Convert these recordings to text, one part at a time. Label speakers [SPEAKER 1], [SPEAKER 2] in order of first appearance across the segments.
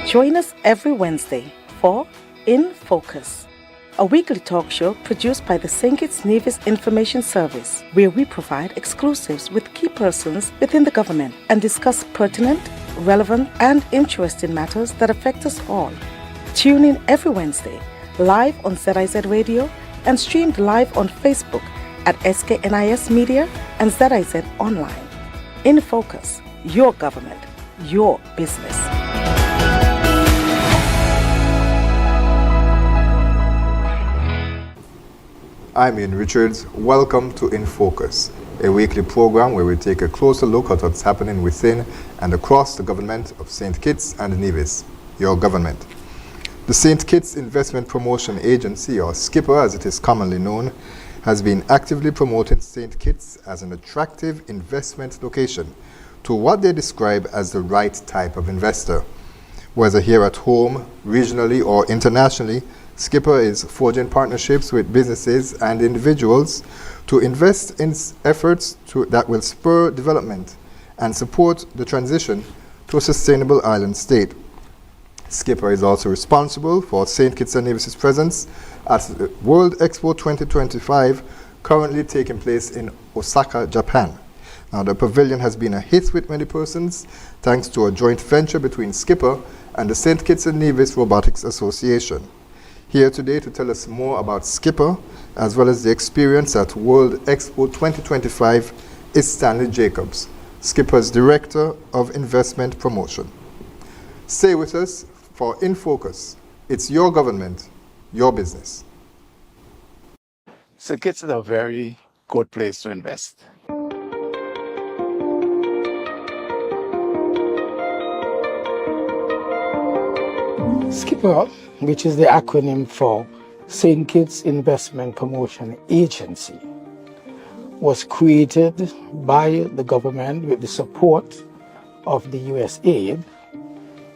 [SPEAKER 1] Join us every Wednesday for InFocus, a weekly talk show produced by the St. Kitts Nevis Information Service, where we provide exclusives with key persons within the government and discuss pertinent, relevant, and interesting matters that affect us all. Tune in every Wednesday, live on ZIZ Radio and streamed live on Facebook at SKNIS Media and ZIZ Online. InFocus, your government, your business.
[SPEAKER 2] I'm Ian Richards. Welcome to InFocus, a weekly program where we take a closer look at what's happening within and across the government of St. Kitts and Nevis, your government. The St. Kitts Investment Promotion Agency, or SKIPA as it is commonly known, has been actively promoting St. Kitts as an attractive investment location to what they describe as the right type of investor. Whether here at home, regionally, or internationally, SKIPA is forging partnerships with businesses and individuals to invest in efforts that will spur development and support the transition to a sustainable island state. SKIPA is also responsible for St. Kitts and Nevis' presence at the World Expo 2025, currently taking place in Osaka, Japan. Now, the pavilion has been a hit with many persons thanks to a joint venture between SKIPA and the St. Kitts and Nevis Robotics Association. Here today to tell us more about SKIPA, as well as the experience at World Expo 2025, is Stanley Jacobs, SKIPA's Director of Investment Promotion. Stay with us for InFocus. It's your government, your business.
[SPEAKER 3] St. Kitts is a very good place to invest.
[SPEAKER 4] SKIPA, which is the acronym for St. Kitts Investment Promotion Agency, was created by the government with the support of the US aid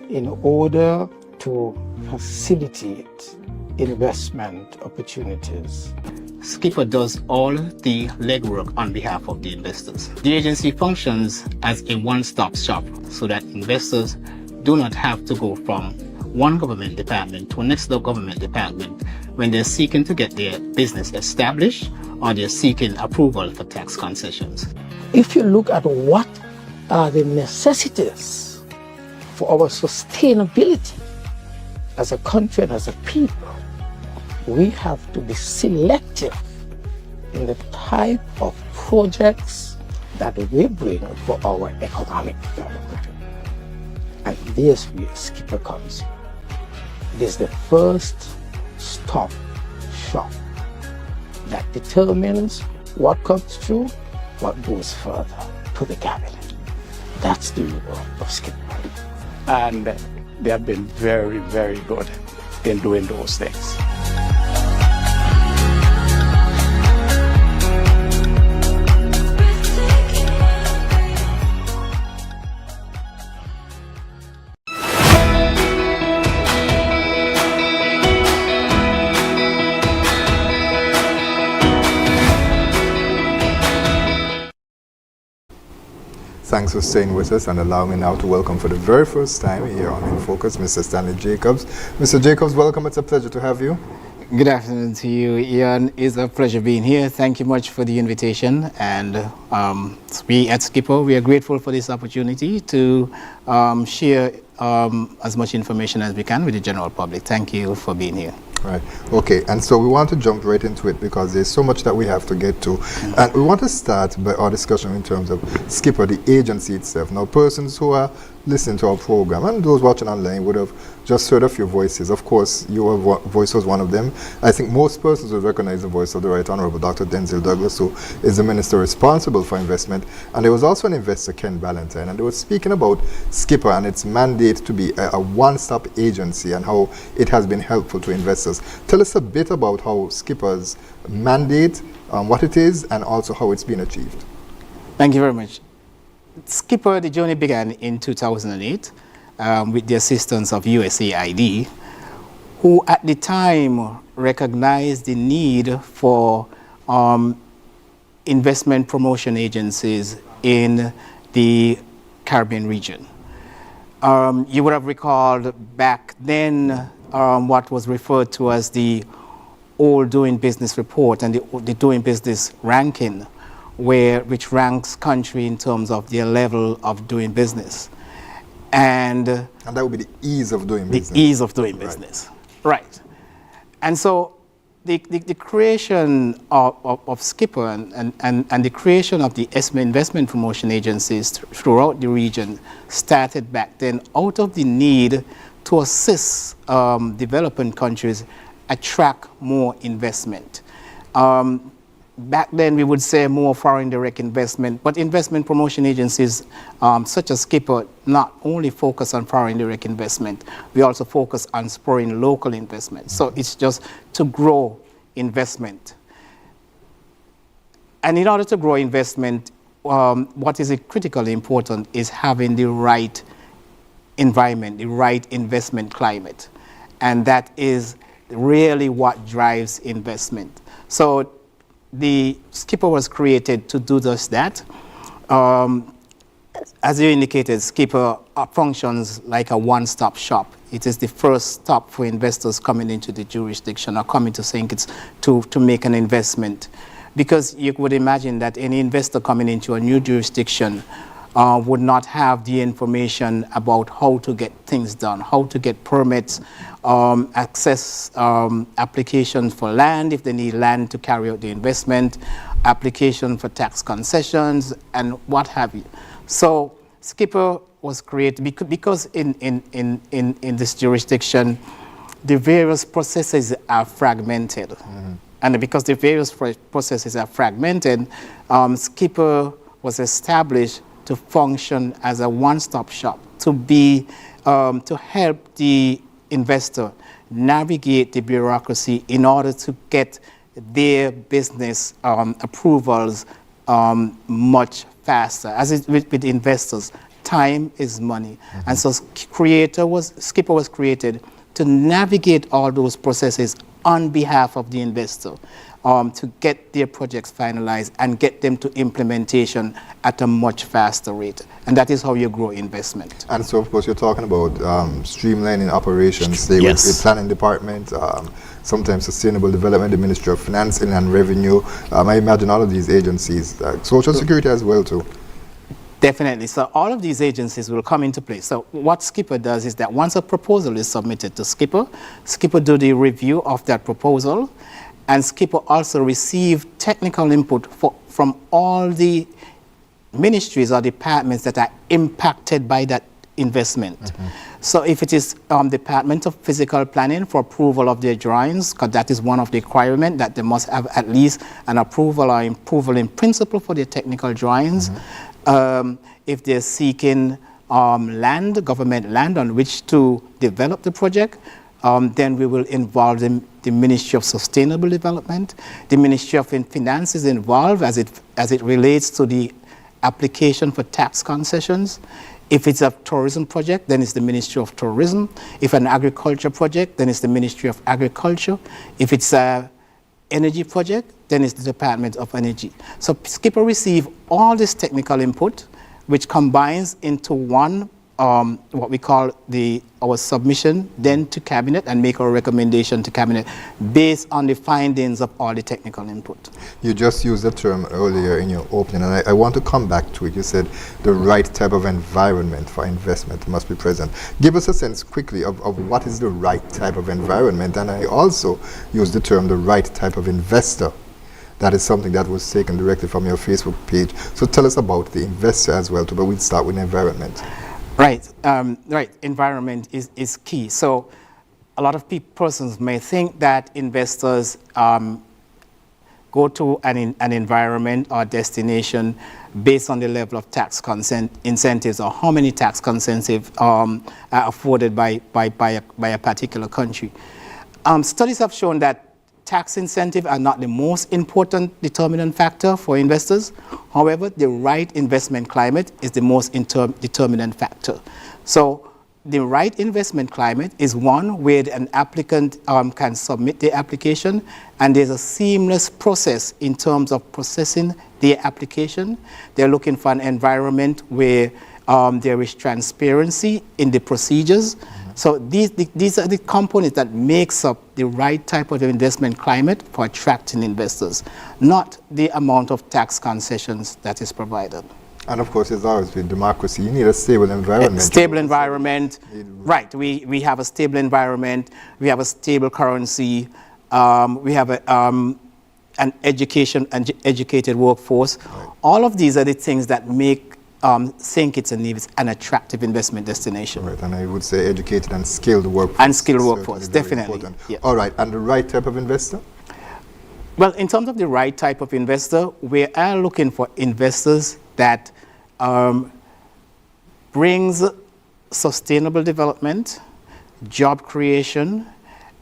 [SPEAKER 4] in order to facilitate investment opportunities.
[SPEAKER 5] SKIPA does all the legwork on behalf of the investors. The agency functions as a one-stop shop so that investors do not have to go from one government department to a next government department when they're seeking to get their business established or they're seeking approval for tax concessions.
[SPEAKER 4] If you look at what are the necessities for our sustainability as a country and as a people, we have to be selective in the type of projects that we bring for our economic development. And this is where SKIPA comes in. It is the first stop shop that determines what comes through, what goes further to the cabinet. That's the role of SKIPA.
[SPEAKER 3] And they have been very, very good in doing those things.
[SPEAKER 2] Thanks for staying with us and allow me now to welcome for the very first time here on InFocus, Mr. Stanley Jacobs. Mr. Jacobs, welcome. It's a pleasure to have you.
[SPEAKER 6] Good afternoon to you, Ian. It's a pleasure being here. Thank you much for the invitation. And we at SKIPA, we are grateful for this opportunity to share as much information as we can with the general public. Thank you for being here.
[SPEAKER 2] Right. Okay. And so we want to jump right into it because there's so much that we have to get to. And we want to start by our discussion in terms of SKIPA, the agency itself. Now, persons who are listening to our program and those watching online would have just heard a few voices. Of course, your voice was one of them. I think most persons would recognize the voice of the Right Honorable Dr. Denzil Douglas, who is the Minister responsible for investment. And there was also an investor, Ken Ballantyne, and they were speaking about SKIPA and its mandate to be a one-stop agency and how it has been helpful to investors. Tell us a bit about how SKIPA's mandate, what it is, and also how it's been achieved.
[SPEAKER 6] Thank you very much. SKIPA, the journey began in 2008 with the assistance of USAID, who at the time recognized the need for investment promotion agencies in the Caribbean region. You would have recalled back then what was referred to as the old doing business report and the doing business ranking, which ranks country in terms of their level of doing business. And
[SPEAKER 2] that would be the ease of doing business.
[SPEAKER 6] The ease of doing business, right. And so the creation of SKIPA and the creation of the investment promotion agencies throughout the region started back then out of the need to assist developing countries attract more investment. Back then we would say more foreign direct investment, but investment promotion agencies such as SKIPA not only focus on foreign direct investment, we also focus on spurring local investment. So it's just to grow investment. And in order to grow investment, what is critically important is having the right environment, the right investment climate. And that is really what drives investment. So the SKIPA was created to do just that. As you indicated, SKIPA functions like a one-stop shop. It is the first stop for investors coming into the jurisdiction or coming to St. Kitts to make an investment. Because you would imagine that any investor coming into a new jurisdiction would not have the information about how to get things done, how to get permits, access applications for land if they need land to carry out the investment, application for tax concessions, and what have you. So SKIPA was created because in this jurisdiction, the various processes are fragmented. Mm-hmm. And because the various processes are fragmented, SKIPA was established to function as a one-stop shop, to be to help the investor navigate the bureaucracy in order to get their business approvals much faster. As is with investors, time is money. Mm-hmm. And so SKIPA was created to navigate all those processes on behalf of the investor, to get their projects finalized and get them to implementation at a much faster rate. And that is how you grow investment.
[SPEAKER 2] And so, of course, you're talking about streamlining operations, say
[SPEAKER 6] yes.
[SPEAKER 2] with the planning department, sometimes sustainable development, the Ministry of Finance, Inland Revenue. I imagine all of these agencies, Social Security as well too.
[SPEAKER 6] Definitely. So all of these agencies will come into place. So what SKIPA does is that once a proposal is submitted to SKIPA, SKIPA do the review of that proposal, and SKIPA also receive technical input from all the ministries or departments that are impacted by that investment. Mm-hmm. So if it is Department of Physical Planning for approval of their drawings, because that is one of the requirements that they must have at least an approval or approval in principle for their technical drawings. Mm-hmm. If they're seeking land, government land on which to develop the project, then we will involve the Ministry of Sustainable Development. The Ministry of Finance is involved as it relates to the application for tax concessions. If it's a tourism project, then it's the Ministry of Tourism. If an agriculture project, then it's the Ministry of Agriculture. If it's a energy project, then it's the Department of Energy. So SKIPA receive all this technical input, which combines into one, what we call our submission, then to Cabinet, and make our recommendation to Cabinet based on the findings of all the technical input.
[SPEAKER 2] You just used the term earlier in your opening, and I want to come back to it. You said the right type of environment for investment must be present. Give us a sense quickly of what is the right type of environment, and I also used the term the right type of investor. That is something that was taken directly from your Facebook page. So tell us about the investor as well, but we'll start with environment.
[SPEAKER 6] Right, right. Environment is key. So a lot of persons may think that investors go to an environment or destination based on the level of tax incentives or how many tax incentives are afforded by a particular country. Studies have shown that tax incentives are not the most important determinant factor for investors. However, the right investment climate is the most determinant factor. So the right investment climate is one where an applicant can submit their application, and there's a seamless process in terms of processing their application. They're looking for an environment where There is transparency in the procedures. So these are the components that makes up the right type of investment climate for attracting investors, not the amount of tax concessions that is provided.
[SPEAKER 2] And of course, it's always with democracy. You need a stable environment.
[SPEAKER 6] Stable environment, right. We have a stable environment. We have a stable currency. We have an educated workforce.
[SPEAKER 2] Right.
[SPEAKER 6] All of these are the things that make St. Kitts and Nevis an attractive investment destination.
[SPEAKER 2] Right, and I would say educated and skilled workforce.
[SPEAKER 6] And skilled workforce, definitely.
[SPEAKER 2] Yeah. All right, and the right type of investor?
[SPEAKER 6] Well, in terms of the right type of investor, we are looking for investors that brings sustainable development, job creation,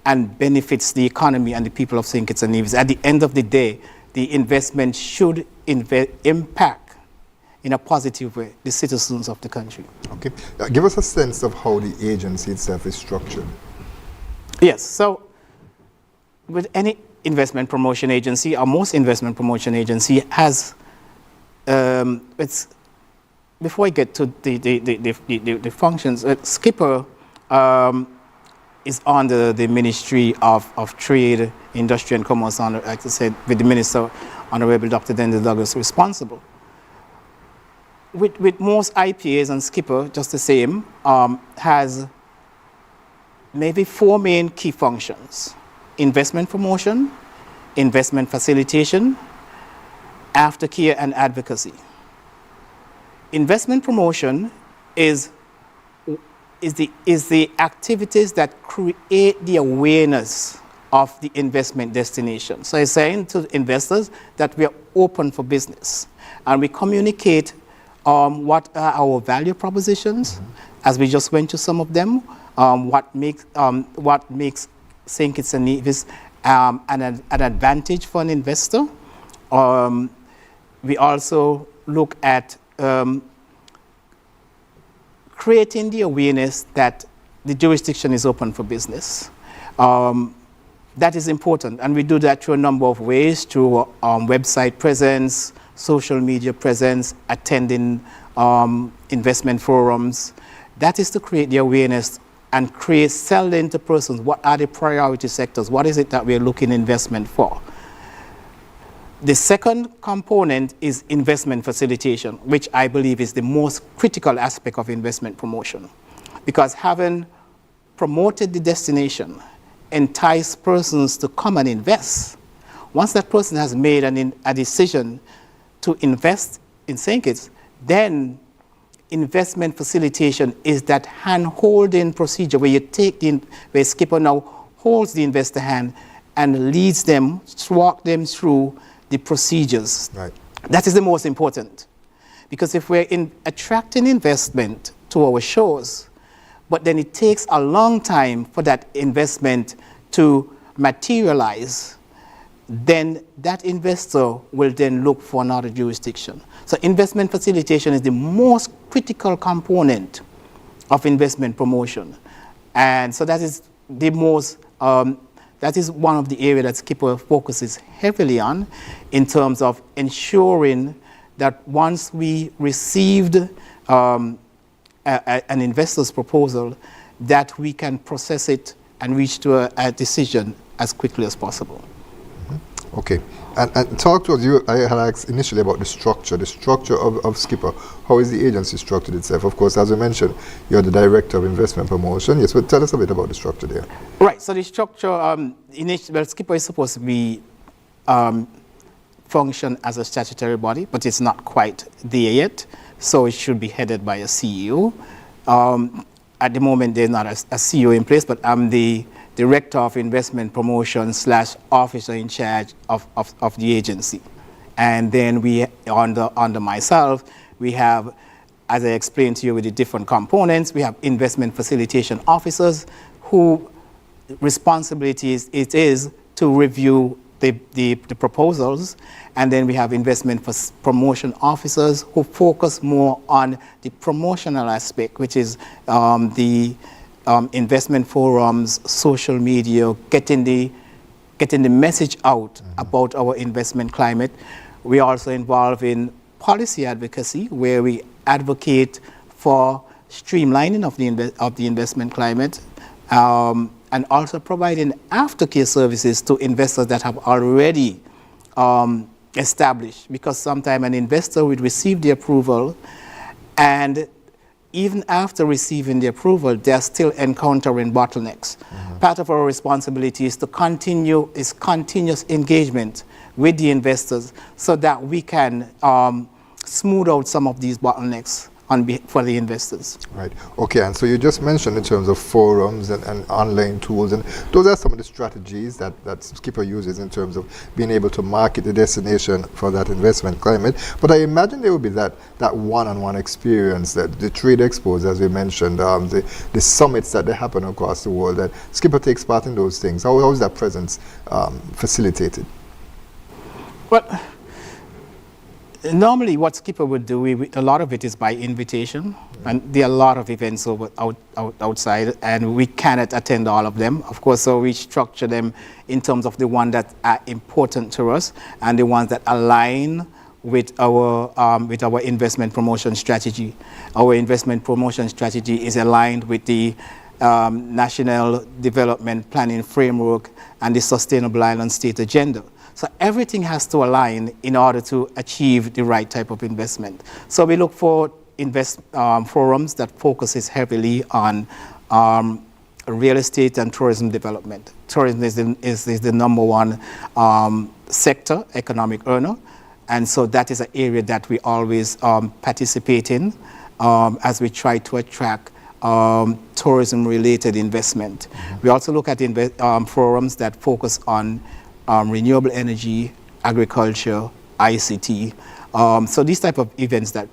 [SPEAKER 6] and benefits the economy and the people of St. Kitts and Nevis. At the end of the day, the investment should impact in a positive way the citizens of the country.
[SPEAKER 2] Okay. Give us a sense of how the agency itself is structured.
[SPEAKER 6] Yes, so with any investment promotion agency, or most investment promotion agency has, before I get to the functions, SKIPA is under the Ministry of Trade, Industry and Commerce, like I said, with the Minister, Honorable Dr. Denzel Douglas, responsible. With most IPAs and SKIPA, just the same, has maybe 4 main key functions: investment promotion, investment facilitation, aftercare, and advocacy. Investment promotion is the activities that create the awareness of the investment destination. So it's saying to investors that we are open for business, and we communicate what are our value propositions, as we just went to some of them, what makes St. Kitts and Nevis an advantage for an investor. We also look at creating the awareness that the jurisdiction is open for business. That is important, and we do that through a number of ways, through website presence, social media presence, attending investment forums. That is to create the awareness and sell into persons what are the priority sectors, what is it that we're looking investment for. The second component is investment facilitation, which I believe is the most critical aspect of investment promotion, because having promoted the destination, entice persons to come and invest. Once that person has made a decision to invest in St. Kitts, then investment facilitation is that hand-holding procedure where where SKIPA now holds the investor hand and leads them, walk them through the procedures.
[SPEAKER 2] Right.
[SPEAKER 6] That is the most important, because if we're attracting investment to our shores, but then it takes a long time for that investment to materialize, then that investor will then look for another jurisdiction. So investment facilitation is the most critical component of investment promotion. And so that is the most, that is one of the areas that SKIPA focuses heavily on, in terms of ensuring that once we received an investor's proposal, that we can process it and reach to a decision as quickly as possible.
[SPEAKER 2] Okay, and talk to us. I had asked initially about the structure of SKIPA. How is the agency structured itself? Of course, as you mentioned, you're the Director of Investment Promotion. Yes, but tell us a bit about the structure there.
[SPEAKER 6] Right, so the structure, SKIPA is supposed to be function as a statutory body, but it's not quite there yet, so it should be headed by a CEO. At the moment, there's not a CEO in place, but I'm the Director of Investment Promotion / officer in charge of the agency. And then we, under myself, we have, as I explained to you with the different components, we have investment facilitation officers whose responsibility it is to review the proposals. And then we have investment promotion officers who focus more on the promotional aspect, which is the investment forums, social media, getting the message out about our investment climate. We are also involved in policy advocacy, where we advocate for streamlining of the investment climate, and also providing aftercare services to investors that have already established. Because sometimes an investor would receive the approval, and even after receiving the approval, they're still encountering bottlenecks. Part of our responsibility is to continuous engagement with the investors so that we can smooth out some of these bottlenecks for the investors.
[SPEAKER 2] Right. Okay, and so you just mentioned in terms of forums and online tools, and those are some of the strategies that SKIPA uses in terms of being able to market the destination for that investment climate. But I imagine there will be that one-on-one experience, that the trade expos, as we mentioned, the summits that they happen across the world, that SKIPA takes part in those things. How is that presence facilitated?
[SPEAKER 6] Well, normally what SKIPA would do, a lot of it is by invitation, and there are a lot of events outside, and we cannot attend all of them, of course, so we structure them in terms of the ones that are important to us and the ones that align with our investment promotion strategy. Our investment promotion strategy is aligned with the National Development Planning Framework and the Sustainable Island State Agenda. So everything has to align in order to achieve the right type of investment. So we look for forums that focuses heavily on real estate and tourism development. Tourism is the number one sector, economic earner, and so that is an area that we always participate in as we try to attract tourism-related investment. We also look at forums that focus on renewable energy, agriculture, ICT. So these type of events that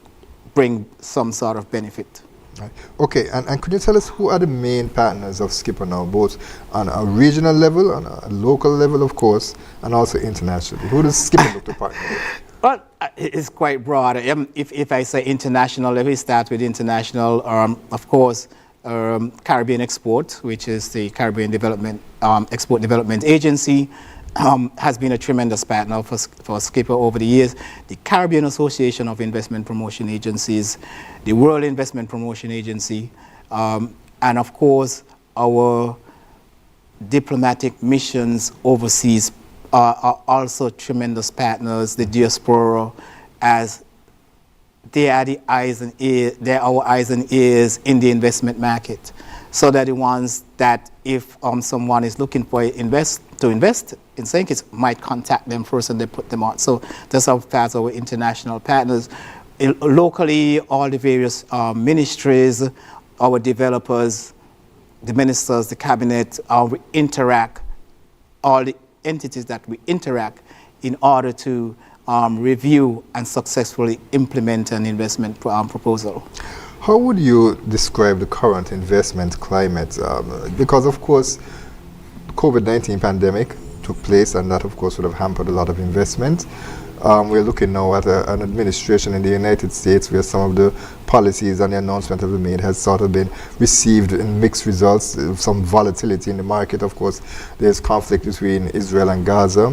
[SPEAKER 6] bring some sort of benefit.
[SPEAKER 2] Right. Okay, and could you tell us who are the main partners of SKIPA now, both on a regional level, on a local level, of course, and also internationally? Who does SKIPA look to partner with?
[SPEAKER 6] Well, it's quite broad. If I say international, let me start with international. Of course, Caribbean Export, which is the Caribbean Export Development Agency, has been a tremendous partner for SKIPA over the years. The Caribbean Association of Investment Promotion Agencies, the World Investment Promotion Agency, and of course our diplomatic missions overseas are also tremendous partners. The diaspora, as they are the eyes and ears, they're our eyes and ears in the investment market. So they're the ones that if someone is looking for to invest in St. Kitts, might contact them first and they put them on. So that's how far as our international partners. Locally, all the various ministries, our developers, the ministers, the cabinet, we interact, all the entities that we interact in order to review and successfully implement an investment proposal.
[SPEAKER 2] How would you describe the current investment climate? Because, of course, COVID-19 pandemic took place, and that, of course, would have hampered a lot of investment. We're looking now at an administration in the United States where some of the policies and the announcement that were made has sort of been received in mixed results, some volatility in the market. Of course, there's conflict between Israel and Gaza,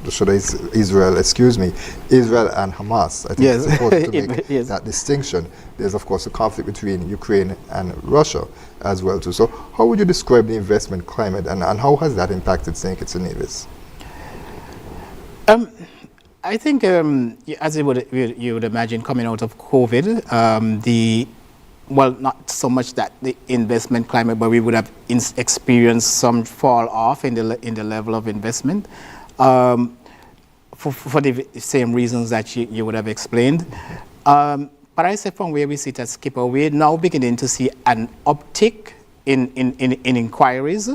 [SPEAKER 2] Israel and Hamas. I think it's important to make that distinction. There's, of course, a conflict between Ukraine and Russia as well, too. So how would you describe the investment climate, and how has that impacted St. Kitts and Nevis?
[SPEAKER 6] I think, as you would imagine, coming out of COVID, well, not so much that the investment climate, but we would have experienced some fall off in the level of investment for the same reasons that you would have explained. But I say from where we sit at SKIPA, we're now beginning to see an uptick in inquiries,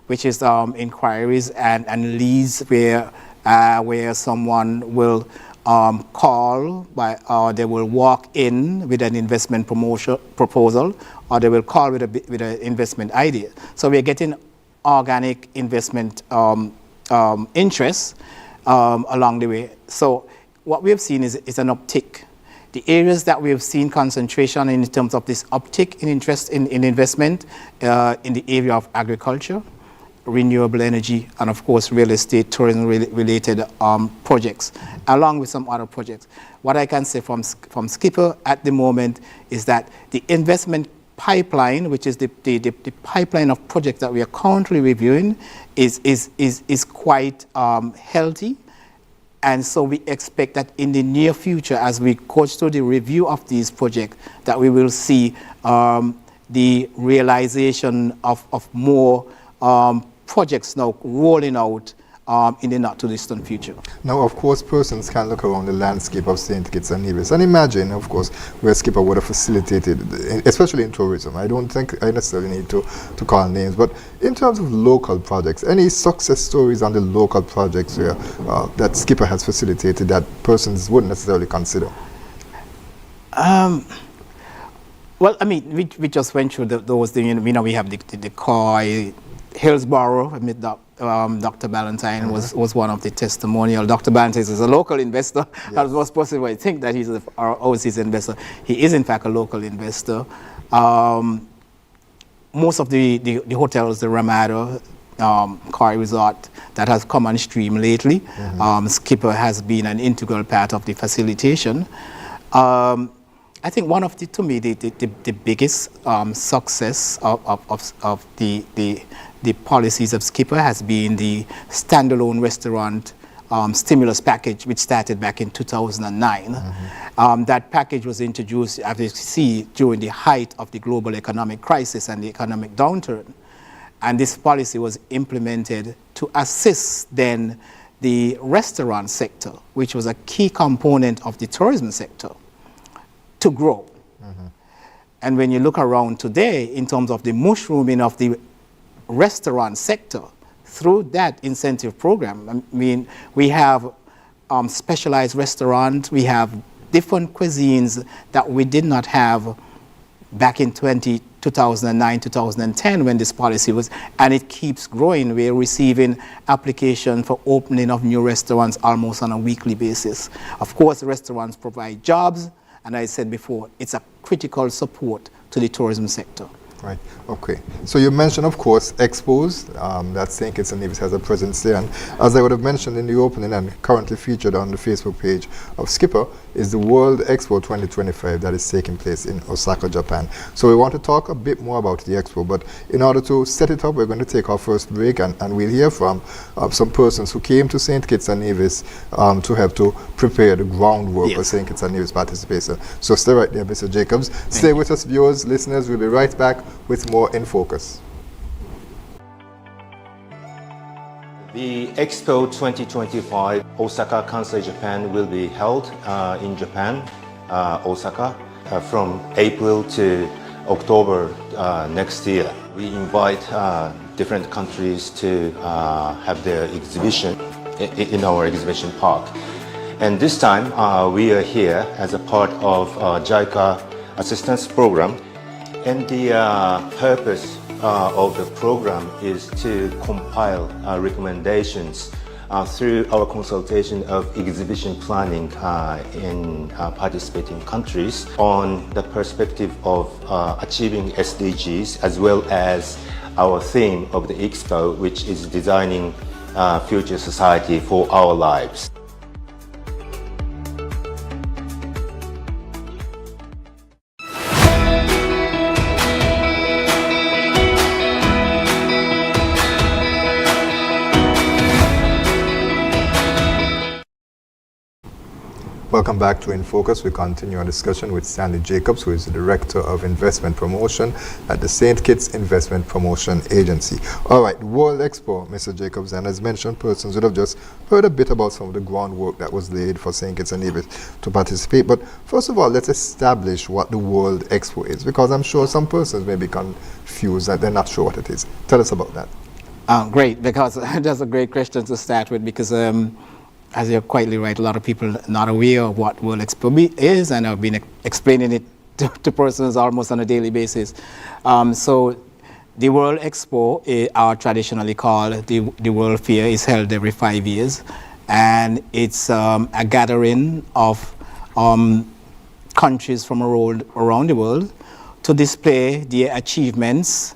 [SPEAKER 6] which is inquiries and leads where someone will call or they will walk in with an investment proposal, or they will call with an investment idea. So we're getting organic investment interest along the way. So what we have seen is an uptick. The areas that we have seen concentration in terms of this uptick in interest in investment in the area of agriculture, renewable energy, and of course real estate, tourism related projects, along with some other projects. What I can say from SKIPA at the moment is that the investment pipeline, which is the pipeline of projects that we are currently reviewing, is quite healthy. And so we expect that in the near future, as we go through the review of these projects, that we will see the realization of more projects now rolling out in the not too distant future.
[SPEAKER 2] Now, of course, persons can look around the landscape of St. Kitts and Nevis and imagine, of course, where SKIPA would have facilitated, especially in tourism. I don't think I necessarily need to call names, but in terms of local projects, any success stories on the local projects where that SKIPA has facilitated that persons wouldn't necessarily consider?
[SPEAKER 6] Well, I mean, we just went through those things. You know, we have the Coy, Hillsborough. I mean, Dr. Ballantyne was one of the testimonial. Dr. Ballantyne is a local investor. Yes. That was possible. I think that he's our overseas investor. He is, in fact, a local investor. Most of the hotels, the Ramada, Coy Resort, that has come on stream lately. SKIPA has been an integral part of the facilitation. I think one of to me, the biggest success of the policies of SKIPA has been the standalone restaurant stimulus package, which started back in 2009. That package was introduced, as you see, during the height of the global economic crisis and the economic downturn. And this policy was implemented to assist then the restaurant sector, which was a key component of the tourism sector, to grow. And when you look around today, in terms of the mushrooming of the restaurant sector, through that incentive program, I mean, we have specialized restaurants, we have different cuisines that we did not have back in 2009, 2010 when this policy was, and it keeps growing. We're receiving applications for opening of new restaurants almost on a weekly basis. Of course, restaurants provide jobs, and I said before, it's a critical support to the tourism sector.
[SPEAKER 2] Right, okay. So you mentioned, of course, Expos, that St. Kitts and Nevis has a presence there. And as I would have mentioned in the opening and currently featured on the Facebook page of SKIPA, is the World Expo 2025 that is taking place in Osaka, Japan. So we want to talk a bit more about the Expo, but in order to set it up, we're going to take our first break and we'll hear from some persons who came to St. Kitts and Nevis to help to prepare the groundwork for St. Kitts and Nevis participation. So stay right there, Mr. Jacobs. Stay with us, viewers, listeners. We'll be right back with more In Focus.
[SPEAKER 7] The Expo 2025 Osaka, Kansai, Japan will be held in Japan, Osaka, from April to October next year. We invite different countries to have their exhibition in our exhibition park. And this time we are here as a part of JICA assistance program. And the purpose of the program is to compile recommendations through our consultation of exhibition planning in participating countries on the perspective of achieving SDGs, as well as our theme of the Expo, which is designing future society for our lives.
[SPEAKER 2] Welcome back to In Focus. We continue our discussion with Stanley Jacobs, who is the Director of Investment Promotion at the St. Kitts Investment Promotion Agency. All right, World Expo, Mr. Jacobs, and as mentioned, persons would have just heard a bit about some of the groundwork that was laid for St. Kitts and Nevis to participate. But first of all, let's establish what the World Expo is, because I'm sure some persons may be confused that they're not sure what it is. Tell us about that.
[SPEAKER 6] Great, because that's a great question to start with, because as you're quite right, a lot of people are not aware of what World Expo is, and I've been explaining it to persons almost on a daily basis. So the World Expo, are traditionally called the World Fair, is held every 5 years, and it's a gathering of countries from around the world to display their achievements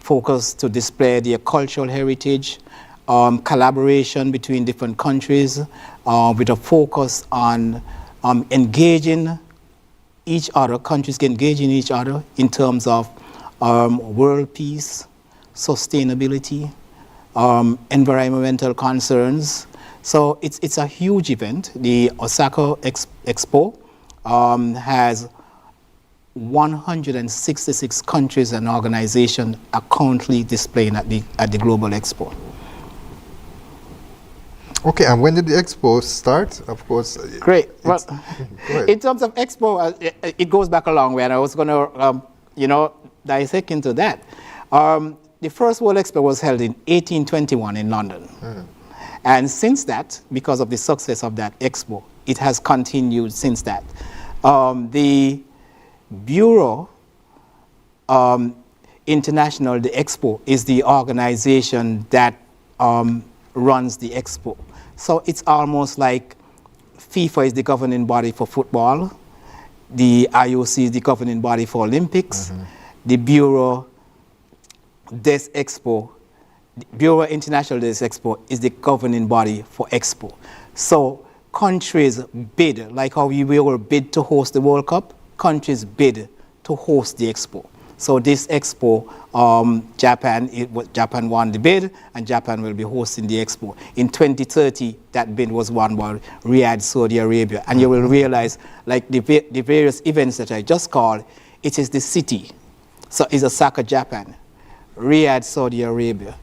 [SPEAKER 6] focused to display their cultural heritage, collaboration between different countries, with a focus on engaging each other, countries engaging each other in terms of world peace, sustainability, environmental concerns. So it's a huge event. The Osaka Expo has 166 countries and organizations are currently displaying at the Global Expo.
[SPEAKER 2] Okay, and when did the Expo start? Of course.
[SPEAKER 6] Great. Well,
[SPEAKER 2] go ahead.
[SPEAKER 6] in terms of Expo, it goes back a long way, and I was going to, dissect into that. The first World Expo was held in 1821 in London. And since that, because of the success of that Expo, it has continued since that. The Bureau International, the Expo, is the organization that runs the Expo. So it's almost like FIFA is the governing body for football, the IOC is the governing body for Olympics, the Bureau des Expo, the Bureau International des Expo is the governing body for Expo. So countries bid, like how we will bid to host the World Cup, countries bid to host the Expo. So this Expo, Japan won the bid, and Japan will be hosting the Expo. In 2030, that bid was won by Riyadh, Saudi Arabia. And you will realize, like the various events that I just called, it is the city. So it's Osaka, Japan, Riyadh, Saudi Arabia.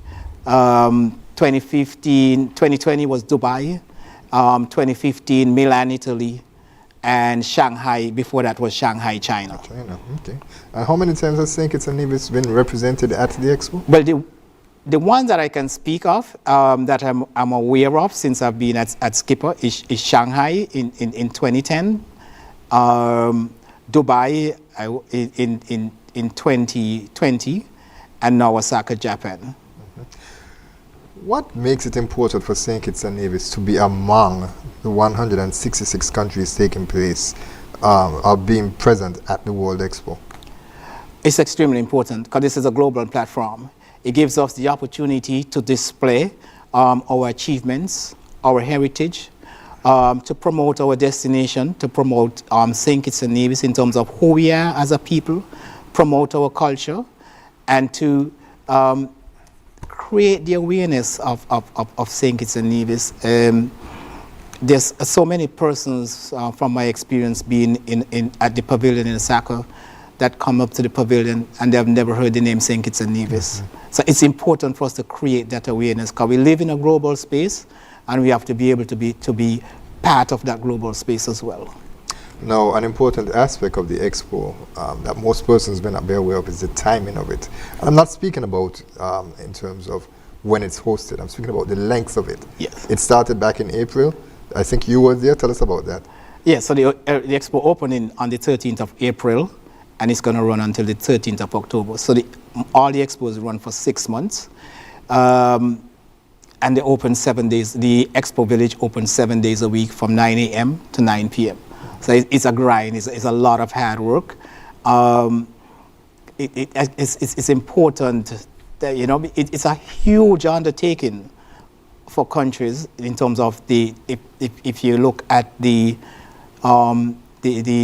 [SPEAKER 6] 2020 was Dubai. 2015, Milan, Italy. And Shanghai, before that was Shanghai, China.
[SPEAKER 2] China, okay. And how many times has St. Kitts and Nevis been represented at the Expo?
[SPEAKER 6] Well, the one that I can speak of, that I'm aware of since I've been at SKIPA is Shanghai in 2010, Dubai in 2020, and now Osaka, Japan.
[SPEAKER 2] What makes it important for St. Kitts and Nevis to be among the 166 countries taking place or being present at the World Expo?
[SPEAKER 6] It's extremely important because this is a global platform. It gives us the opportunity to display our achievements, our heritage, to promote our destination, to promote St. Kitts and Nevis in terms of who we are as a people, promote our culture, and to create the awareness of St. Kitts and Nevis. There's so many persons from my experience being at the pavilion in Osaka that come up to the pavilion and they have never heard the name St. Kitts and Nevis. So it's important for us to create that awareness because we live in a global space and we have to be able to be part of that global space as well.
[SPEAKER 2] Now, an important aspect of the Expo that most persons may not be aware of is the timing of it. And I'm not speaking about in terms of when it's hosted. I'm speaking about the length of it.
[SPEAKER 6] Yes.
[SPEAKER 2] It started back in April. I think you were there. Tell us about that.
[SPEAKER 6] Yes, so the Expo opened on the 13th of April, and it's going to run until the 13th of October. So all the Expos run for 6 months. And they open 7 days. The Expo Village opens 7 days a week from 9 a.m. to 9 p.m. So it's a grind. It's a lot of hard work. It's important that, it's a huge undertaking for countries in terms of if you look at the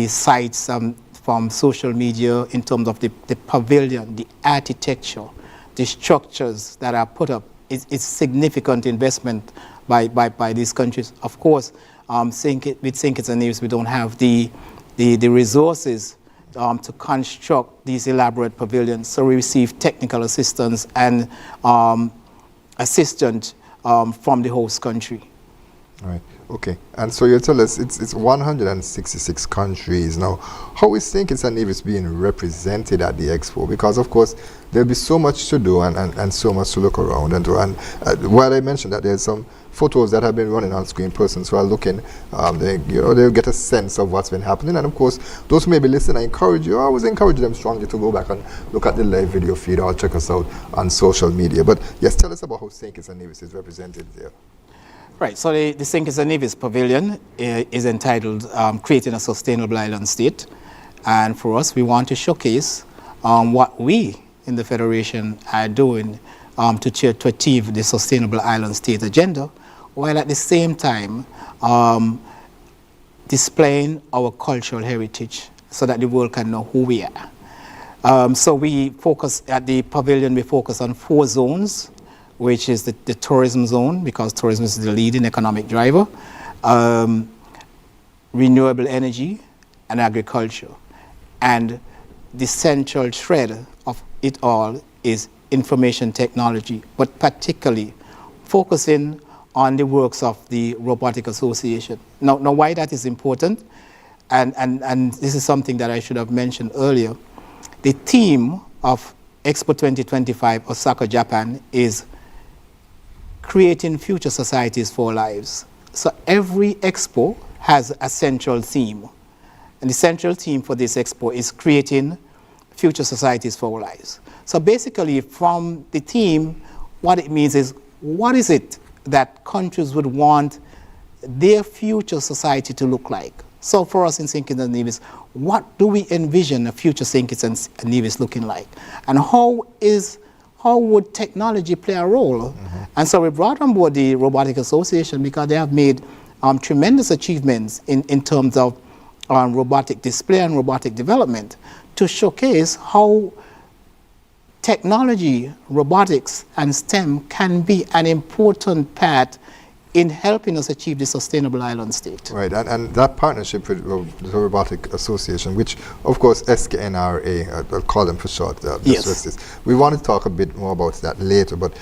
[SPEAKER 6] sites from social media in terms of the pavilion, the architecture, the structures that are put up, it's significant investment by these countries. Of course, with St. Kitts and Nevis, we don't have the resources to construct these elaborate pavilions, so we receive technical assistance and assistance from the host country.
[SPEAKER 2] All right. Okay. And so you tell us it's 166 countries. Now, how is St. Kitts and Nevis being represented at the Expo? Because, of course, there'll be so much to do and so much to look around. And while I mentioned that there's some photos that have been running on screen, persons who are looking, they'll get a sense of what's been happening. And, of course, those who may be listening, I always encourage them strongly to go back and look at the live video feed or check us out on social media. But, yes, tell us about how St. Kitts and Nevis is represented there.
[SPEAKER 6] Right, so the St. Kitts and Nevis Pavilion is entitled Creating a Sustainable Island State. And for us, we want to showcase what we in the Federation are doing to achieve the Sustainable Island State agenda, while at the same time displaying our cultural heritage so that the world can know who we are. So we focus at the pavilion, we focus on 4 zones, which is the tourism zone, because tourism is the leading economic driver, renewable energy, and agriculture. And the central thread of it all is information technology, but particularly focusing on the works of the Robotic Association. Now why that is important, and this is something that I should have mentioned earlier, the theme of Expo 2025 Osaka, Japan is creating future societies for lives. So every expo has a central theme. And the central theme for this expo is creating future societies for lives. So basically from the theme, what it means is, what is it that countries would want their future society to look like? So for us in St. Kitts and Nevis, what do we envision a future St. Kitts and Nevis looking like? And how would technology play a role? And so we brought on board the Robotic Association because they have made tremendous achievements in terms of robotic display and robotic development to showcase how technology, robotics, and STEM can be an important part in helping us achieve the Sustainable Island State.
[SPEAKER 2] Right, and that partnership with the Robotic Association, which of course SKNRA, I'll call them for short,
[SPEAKER 6] yes.
[SPEAKER 2] We want to talk a bit more about that later, but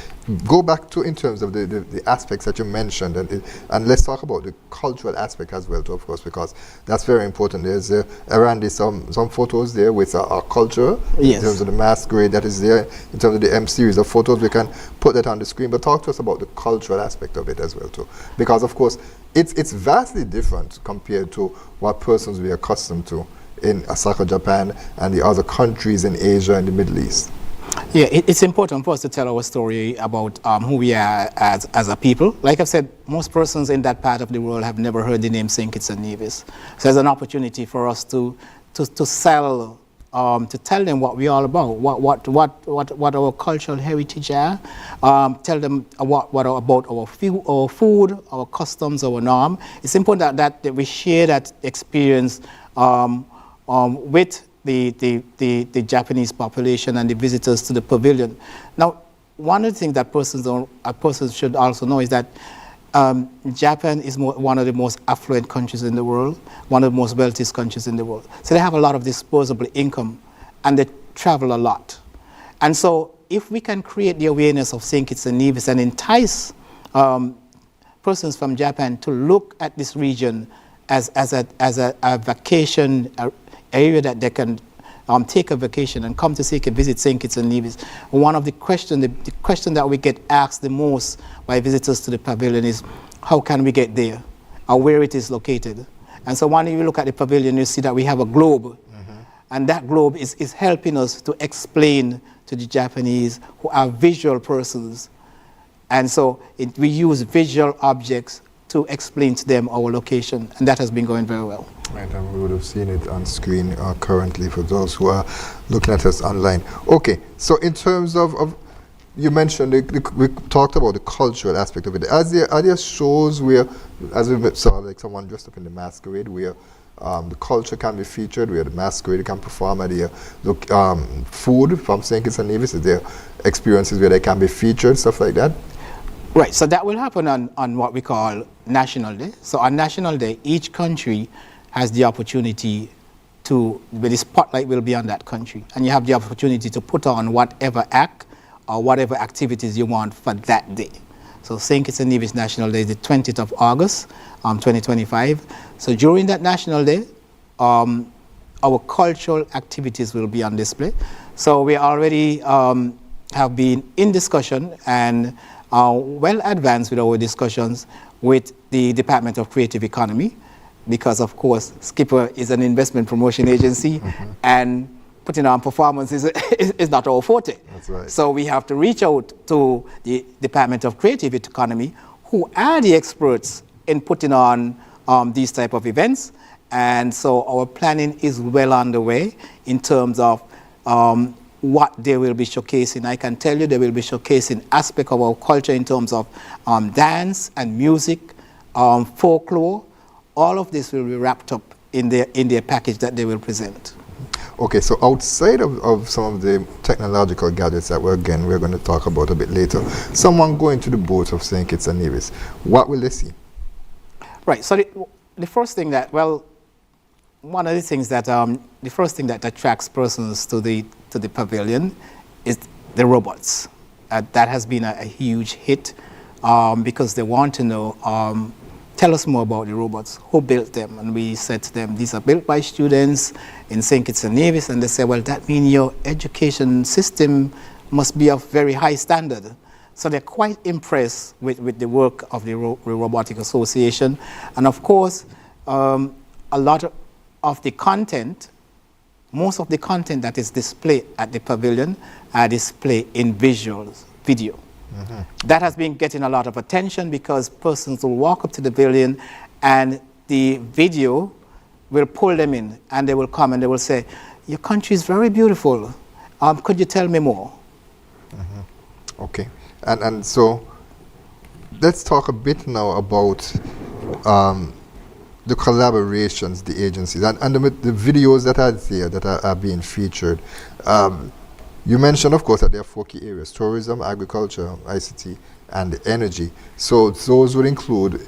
[SPEAKER 2] go back to in terms of the aspects that you mentioned, and let's talk about the cultural aspect as well too, of course, because that's very important. There's around some photos there with our culture,
[SPEAKER 6] yes,
[SPEAKER 2] in terms of the masquerade that is there, in terms of the M series of photos. We can put that on the screen, but talk to us about the cultural aspect of it as well too, because of course it's vastly different compared to what persons we are accustomed to in Osaka, Japan, and the other countries in Asia and the Middle East.
[SPEAKER 6] Yeah, it's important for us to tell our story about who we are as a people. Like I've said, most persons in that part of the world have never heard the name St. Kitts and Nevis. So there's an opportunity for us to sell, to tell them what we're all about, what our cultural heritage are, tell them what about our food, our customs, our norm. It's important that we share that experience with the Japanese population and the visitors to the pavilion. Now, one of the things that persons should also know is that Japan is one of the most affluent countries in the world, one of the most wealthiest countries in the world. So they have a lot of disposable income, and they travel a lot. And so if we can create the awareness of St. Kitts and Nevis and entice persons from Japan to look at this region as a vacation area that they can take a vacation and come to visit St. Kitts and Nevis. One of the question that we get asked the most by visitors to the pavilion is, how can we get there, or where it is located? And so when you look at the pavilion, you see that we have a globe, and that globe is helping us to explain to the Japanese, who are visual persons. And so we use visual objects to explain to them our location, and that has been going very well.
[SPEAKER 2] Right, and we would have seen it on screen currently for those who are looking at us online. Okay, so in terms of you mentioned, we talked about the cultural aspect of it. Are there shows where, as we saw, like someone dressed up in the masquerade, where the culture can be featured, where the masquerade can perform, at the food from St. Kitts and Nevis? Is there experiences where they can be featured, stuff like that?
[SPEAKER 6] Right, so that will happen on what we call National Day. So on National Day, each country has the opportunity to, the spotlight will be on that country, and you have the opportunity to put on whatever act or whatever activities you want for that day. So St. Kitts and Nevis National Day is the 20th of August, 2025. So during that National Day, our cultural activities will be on display. So we already have been in discussion and well advanced with our discussions with the Department of Creative Economy, because of course SKIPA is an investment promotion agency, and putting on performance is not our forte.
[SPEAKER 2] That's right.
[SPEAKER 6] So we have to reach out to the Department of Creative Economy, who are the experts in putting on these type of events. And so our planning is well underway in terms of what they will be showcasing. I can tell you they will be showcasing aspect of our culture in terms of dance and music, folklore. All of this will be wrapped up in their package that they will present.
[SPEAKER 2] Okay, so outside of some of the technological gadgets that we're going to talk about a bit later, someone going to the boat of St. Kitts and Nevis, what will they see? Right,
[SPEAKER 6] so the first thing that, well, one of the things that, the first thing that attracts persons to the pavilion is the robots. That has been a huge hit because they want to know, tell us more about the robots, who built them? And we said to them, these are built by students in St. Kitts and Nevis, and they say, well, that means your education system must be of very high standard. So they're quite impressed with the work of the Robotic Association. And of course, a lot of the content, most of the content that is displayed at the pavilion are displayed in visuals, video. Mm-hmm. That has been getting a lot of attention because persons will walk up to the pavilion and the video will pull them in, and they will come and they will say, your country is very beautiful. Could you tell me more?
[SPEAKER 2] Mm-hmm. Okay. And so let's talk a bit now about the collaborations, the agencies, and the videos that are there that are being featured. You mentioned, of course, that there are 4 key areas: tourism, agriculture, ICT, and energy. So those would include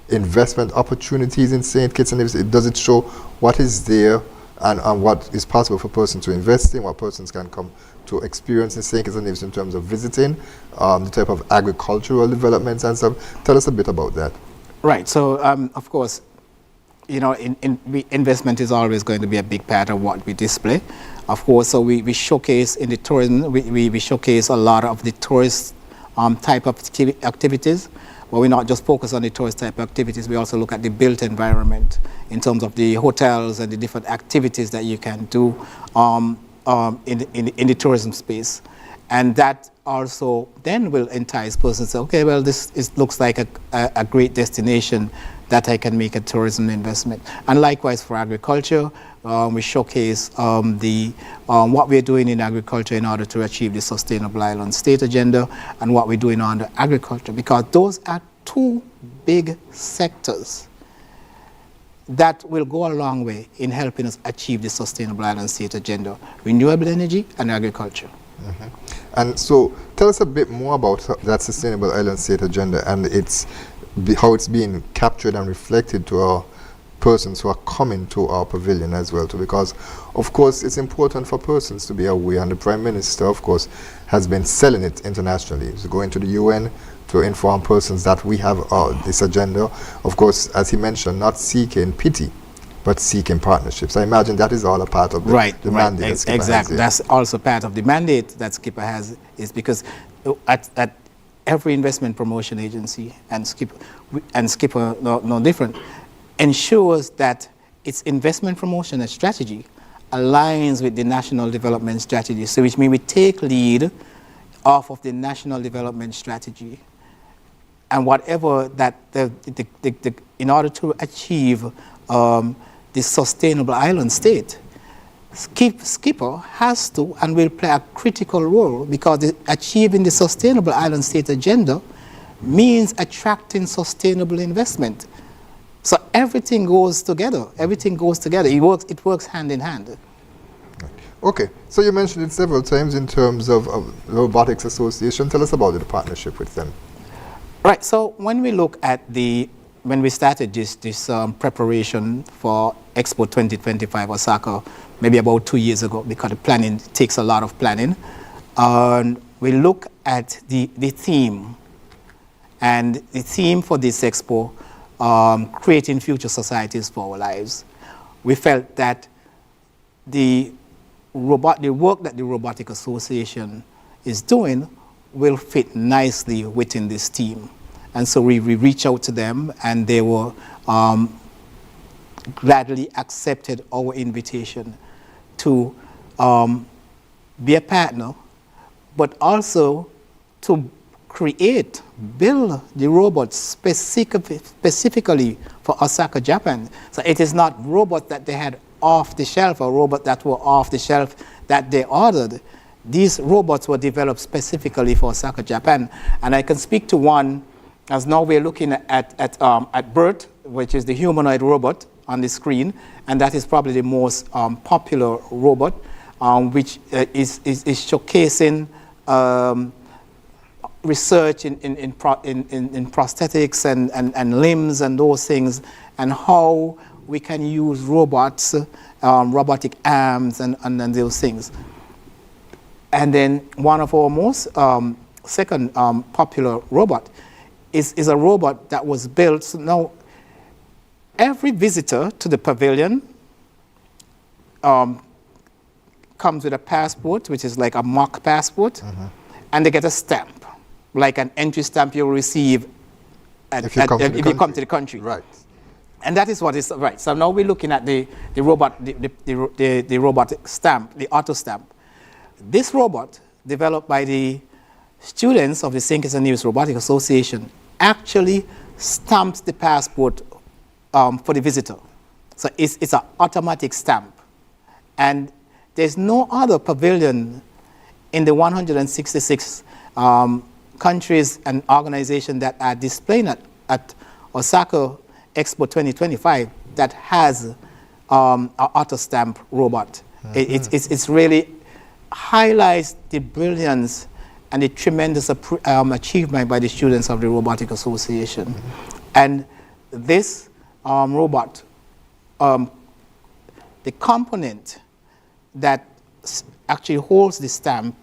[SPEAKER 2] investment opportunities in St. Kitts and Nevis. Does it show what is there and what is possible for persons to invest in, what persons can come to experience in St. Kitts and Nevis in terms of visiting, the type of agricultural developments and stuff? Tell us a bit about that.
[SPEAKER 6] Right. So, of course, you know, investment is always going to be a big part of what we display. Of course, so we showcase in the tourism, we showcase a lot of the tourist type of activities, but we not just focus on the tourist type of activities, we also look at the built environment in terms of the hotels and the different activities that you can do in the tourism space. And that also then will entice persons to say, okay, well, this looks like a great destination that I can make a tourism investment. And likewise for agriculture, we showcase what we're doing in agriculture in order to achieve the Sustainable Island State Agenda and what we're doing under agriculture, because those are 2 big sectors that will go a long way in helping us achieve the Sustainable Island State Agenda: renewable energy and agriculture.
[SPEAKER 2] Mm-hmm. And so tell us a bit more about that Sustainable Island State Agenda and how it's being captured and reflected to our persons who are coming to our pavilion as well too, because of course it's important for persons to be aware, and the Prime Minister of course has been selling it internationally. So going to the UN to inform persons that we have this agenda, of course, as he mentioned, not seeking pity but seeking partnerships. I imagine that is all a part of the mandate that SKIPA
[SPEAKER 6] exactly.
[SPEAKER 2] has.
[SPEAKER 6] That's also part of the mandate that SKIPA has, is because at every investment promotion agency, and SKIPA no different, ensures that its investment promotion and strategy aligns with the national development strategy. So which means we take lead off of the national development strategy, and whatever that in order to achieve the sustainable island state, SKIPA has to and will play a critical role, because achieving the Sustainable Island State Agenda means attracting sustainable investment. So everything goes together. Everything goes together. It works hand in hand.
[SPEAKER 2] Okay, so you mentioned it several times in terms of Robotics Association. Tell us about the partnership with them.
[SPEAKER 6] Right, so when we look at when we started this preparation for Expo 2025 Osaka, maybe about 2 years ago, because the planning takes a lot of planning, we look at the theme, and the theme for this Expo, creating future societies for our lives. We felt that the work that the Robotic Association is doing will fit nicely within this theme. And so we reached out to them, and they were gladly accepted our invitation to be a partner, but also to build the robots specifically for Osaka, Japan. So it is not robots that they had off the shelf, or robots that were off the shelf that they ordered. these robots were developed specifically for Osaka, Japan. And I can speak to one, as now we're looking at BERT, which is the humanoid robot on the screen, and that is probably the most popular robot, which is showcasing research in prosthetics and limbs and those things, and how we can use robots, robotic arms and those things. And then one of our most second popular robot is a robot that was built. So now, every visitor to the pavilion comes with a passport, which is like a mock passport, and they get a stamp, like an entry stamp you'll receive if you come to the country.
[SPEAKER 2] Right.
[SPEAKER 6] And that is what is right. So now we're looking at the robot, the robotic stamp, the auto stamp. This robot, developed by the students of the St. Kitts and Nevis Robotics Association, actually stamps the passport for the visitor. So it's an automatic stamp. And there's no other pavilion in the 166 countries and organizations that are displaying at Osaka Expo 2025 that has an auto stamp robot. It's really highlights the brilliance and the tremendous achievement by the students of the Robotic Association. And this robot, the component that actually holds the stamp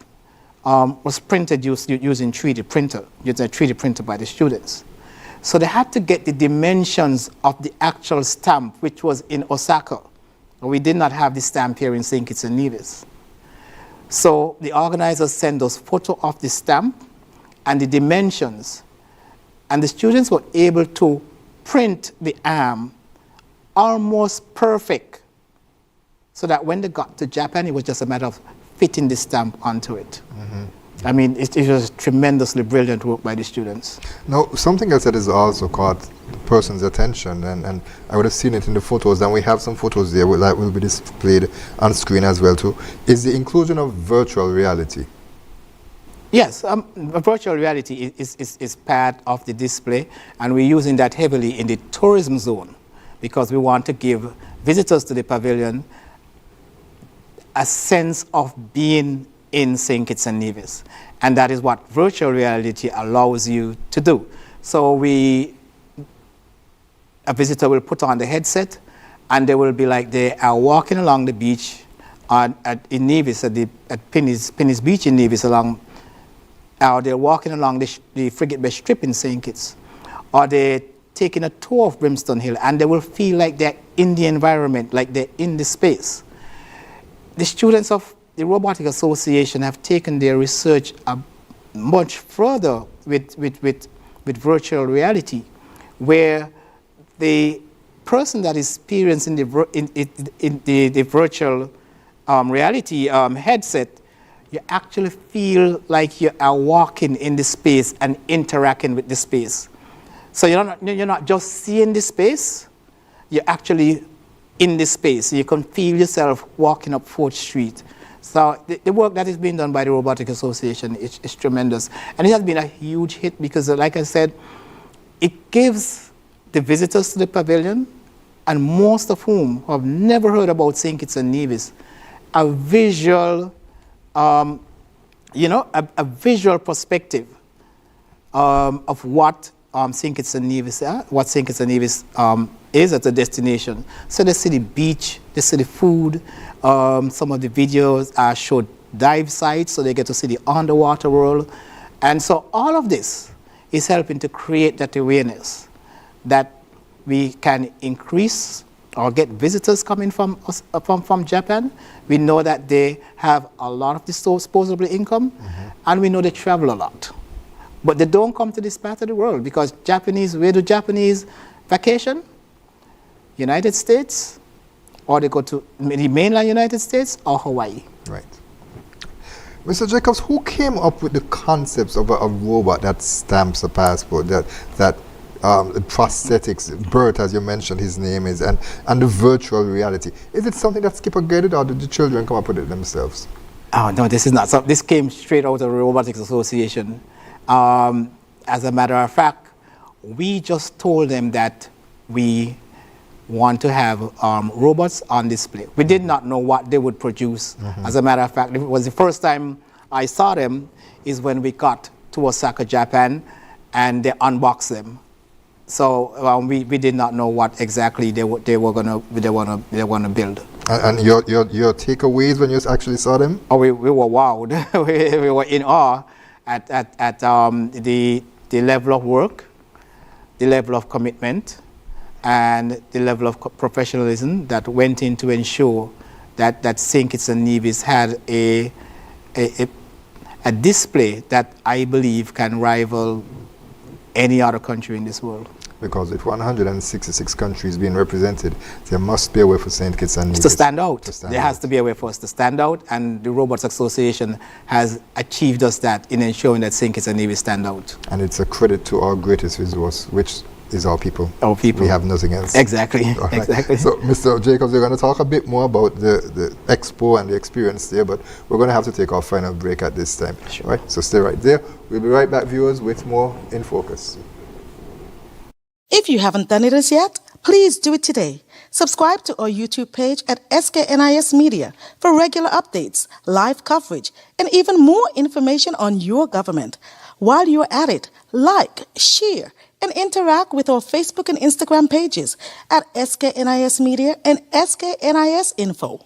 [SPEAKER 6] was printed using 3D printer, using a 3D printer by the students. So they had to get the dimensions of the actual stamp, which was in Osaka. We did not have the stamp here in St. Kitts and Nevis. So the organizers sent us photo of the stamp and the dimensions, and the students were able to print the arm almost perfect, so that when they got to Japan, it was just a matter of fitting the stamp onto it. I mean, it was tremendously brilliant work by the students.
[SPEAKER 2] Now, something else that has also caught the person's attention, and I would have seen it in the photos, and we have some photos there that will be displayed on screen as well too, is the inclusion of virtual reality.
[SPEAKER 6] Yes, virtual reality is part of the display, and we're using that heavily in the tourism zone because we want to give visitors to the pavilion a sense of being in St. Kitts and Nevis. And that is what virtual reality allows you to do. So a visitor will put on the headset, and they will be like they are walking along the beach in Nevis, at Penny's Beach in Nevis, or they're walking along the Frigate Bay Strip in St. Kitts, or they're taking a tour of Brimstone Hill, and they will feel like they're in the environment, like they're in the space. The students of the Robotic Association have taken their research much further with virtual reality, where the person that is experiencing the virtual reality headset, you actually feel like you are walking in the space and interacting with the space. So you're not just seeing the space, you're actually in the space. You can feel yourself walking up 4th Street. So the work that is being done by the Robotic Association is tremendous. And it has been a huge hit because, like I said, it gives the visitors to the pavilion, and most of whom have never heard about St. Kitts and Nevis, a visual, a visual perspective of what St. Kitts and Nevis is as a destination. So they see the beach, they see the food. Some of the videos showed dive sites, so they get to see the underwater world. And so all of this is helping to create that awareness that we can increase or get visitors coming from Japan. We know that they have a lot of disposable income, and we know they travel a lot. But they don't come to this part of the world because where do Japanese vacation? United States, or they go to the mainland United States or Hawaii.
[SPEAKER 2] Right. Mr. Jacobs, who came up with the concepts of a robot that stamps a passport, that prosthetics, Bert, as you mentioned, his name is, and the virtual reality? Is it something that SKIPA guided, or did the children come up with it themselves?
[SPEAKER 6] Oh, no, this is not. So this came straight out of the Robotics Association. As a matter of fact, we just told them that we want to have robots on display. We did not know what they would produce. As a matter of fact, it was the first time I saw them is when we got to Osaka, Japan, and they unboxed them. So we did not know what exactly they want to build.
[SPEAKER 2] And your takeaways when you actually saw them?
[SPEAKER 6] Oh, we were wowed. we were in awe at the level of work, the level of commitment, and the level of professionalism that went in to ensure that St. Kitts and Nevis had a display that I believe can rival any other country in this world.
[SPEAKER 2] Because if 166 countries being represented, there must be a way for St. Kitts and Nevis
[SPEAKER 6] to stand out. There has to be a way for us to stand out, and the Robotics Association has achieved us that in ensuring that St. Kitts and Nevis stand out.
[SPEAKER 2] And it's a credit to our greatest resource, which is our people.
[SPEAKER 6] Our people.
[SPEAKER 2] We have nothing else.
[SPEAKER 6] Exactly.
[SPEAKER 2] Right.
[SPEAKER 6] Exactly.
[SPEAKER 2] So, Mr. Jacobs, we're going to talk a bit more about the Expo and the experience there, but we're going to have to take our final break at this time.
[SPEAKER 6] Sure.
[SPEAKER 2] Right? So stay right there. We'll be right back, viewers, with more In Focus.
[SPEAKER 1] If you haven't done it as yet, please do it today. Subscribe to our YouTube page at SKNIS Media for regular updates, live coverage, and even more information on your government. While you're at it, like, share, and interact with our Facebook and Instagram pages at SKNIS Media and SKNIS Info.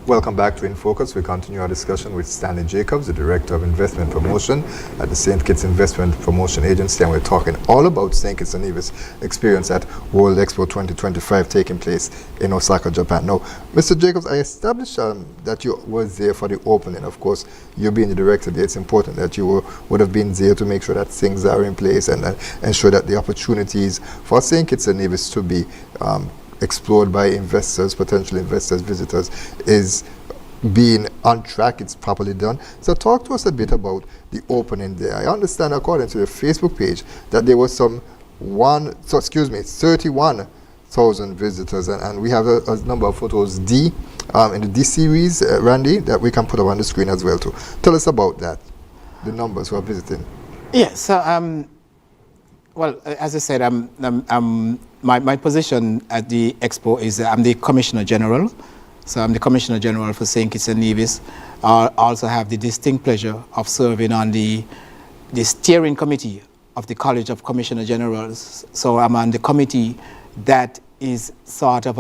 [SPEAKER 2] Welcome back to In Focus. We continue our discussion with Stanley Jacobs, the Director of Investment Promotion at the St. Kitts Investment Promotion Agency, and we're talking all about St. Kitts and Nevis experience at World Expo 2025 taking place in Osaka, Japan. Now, Mr. Jacobs, I established that you were there for the opening. Of course, you being the director there, it's important that you would have been there to make sure that things are in place and ensure that the opportunities for St. Kitts and Nevis to be explored by investors, potential investors, visitors, is being on track, it's properly done. So talk to us a bit about the opening there. I understand, according to your Facebook page, that there was 31,000 visitors, and we have a number of photos in the D series, Randy, that we can put up on the screen as well too. Tell us about that, the numbers who are visiting.
[SPEAKER 6] Yes, so, well, as I said, my position at the Expo is I'm the Commissioner General. So I'm the Commissioner General for St. Kitts and Nevis. I also have the distinct pleasure of serving on the steering committee of the College of Commissioner Generals. So I'm on the committee that is sort of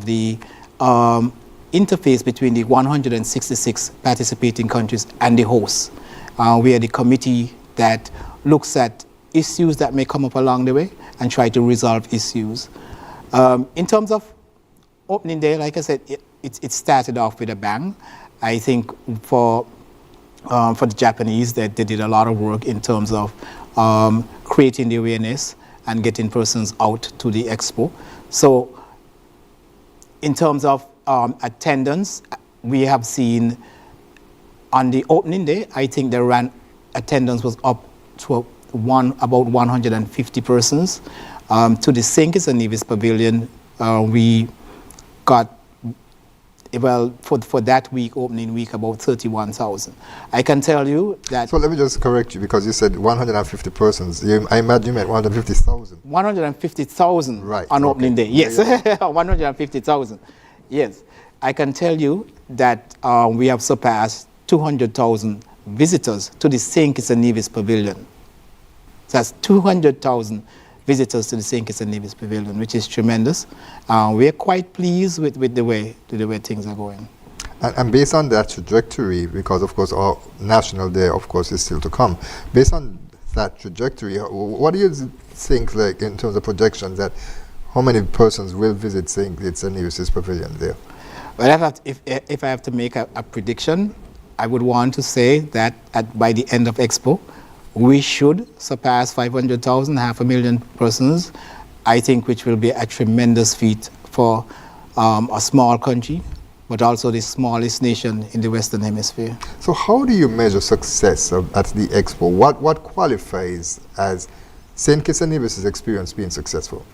[SPEAKER 6] the interface between the 166 participating countries and the hosts. We are the committee that looks at issues that may come up along the way and try to resolve issues. In terms of opening day, like I said, it started off with a bang. I think for the Japanese, they did a lot of work in terms of creating the awareness and getting persons out to the Expo. So in terms of attendance, we have seen on the opening day, I think attendance was up to about 150 persons. To the St. Kitts and Nevis Pavilion, we got, well, for that week, opening week, about 31,000. I can tell you that...
[SPEAKER 2] So let me just correct you, because you said 150 persons. I imagine you meant 150,000.
[SPEAKER 6] 150,000
[SPEAKER 2] right,
[SPEAKER 6] on opening day, yes.
[SPEAKER 2] Yeah.
[SPEAKER 6] 150,000, yes. I can tell you that we have surpassed 200,000 visitors to the St. Kitts and Nevis Pavilion. So that's 200,000 visitors to the St. Kitts and Nevis Pavilion, which is tremendous. We're quite pleased with the way things are going.
[SPEAKER 2] And based on that trajectory, because of course our National Day, of course, is still to come. Based on that trajectory, what do you think, like in terms of projections, that how many persons will visit St. Kitts and Nevis Pavilion there?
[SPEAKER 6] Well, if I have to make a prediction, I would want to say that by the end of Expo, we should surpass 500,000, 500,000 persons, I think, which will be a tremendous feat for a small country but also the smallest nation in the Western Hemisphere.
[SPEAKER 2] So how do you measure success at the Expo? What qualifies as St. Kitts and Nevis' experience being successful?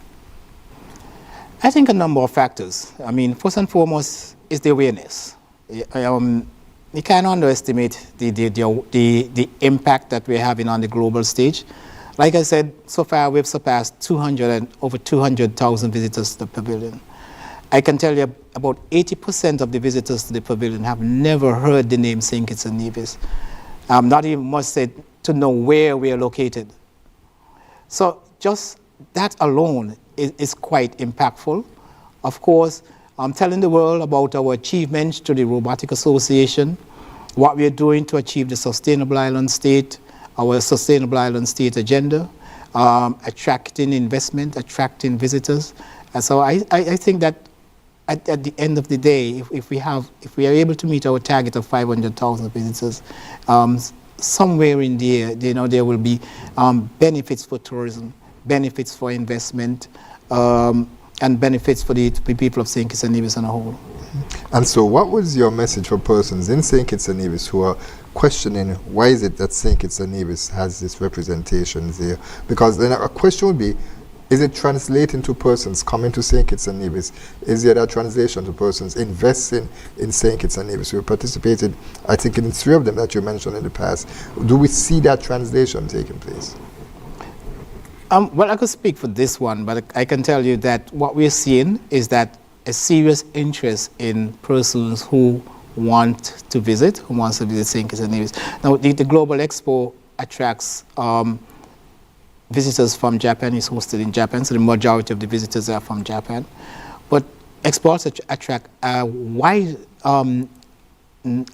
[SPEAKER 6] I think a number of factors. I mean, first and foremost is the awareness. You can't underestimate the impact that we're having on the global stage. Like I said, so far we've surpassed over 200,000 visitors to the pavilion. I can tell you about 80% of the visitors to the pavilion have never heard the name St. Kitts and Nevis. Not even must say to know where we are located. So just that alone is quite impactful. Of course, I'm telling the world about our achievements to the Robotics Association, what we are doing to achieve the Sustainable Island State, our Sustainable Island State agenda, attracting investment, attracting visitors. And so I think that at the end of the day, if we are able to meet our target of 500,000 visitors, somewhere in there, there will be benefits for tourism, benefits for investment, and benefits for the people of St. Kitts and Nevis on a whole.
[SPEAKER 2] And so what was your message for persons in St. Kitts and Nevis who are questioning why is it that St. Kitts and Nevis has this representation there? Because then a question would be, is it translating to persons coming to St. Kitts and Nevis? Is there a translation to persons investing in St. Kitts and Nevis? We participated, I think, in 3 of them that you mentioned in the past. Do we see that translation taking place?
[SPEAKER 6] Well, I could speak for this one, but I can tell you that what we're seeing is that a serious interest in persons who want to visit, St. Kitts and Nevis. Now, the Global Expo attracts visitors from Japan. It's hosted in Japan, so the majority of the visitors are from Japan. But Expo also attract a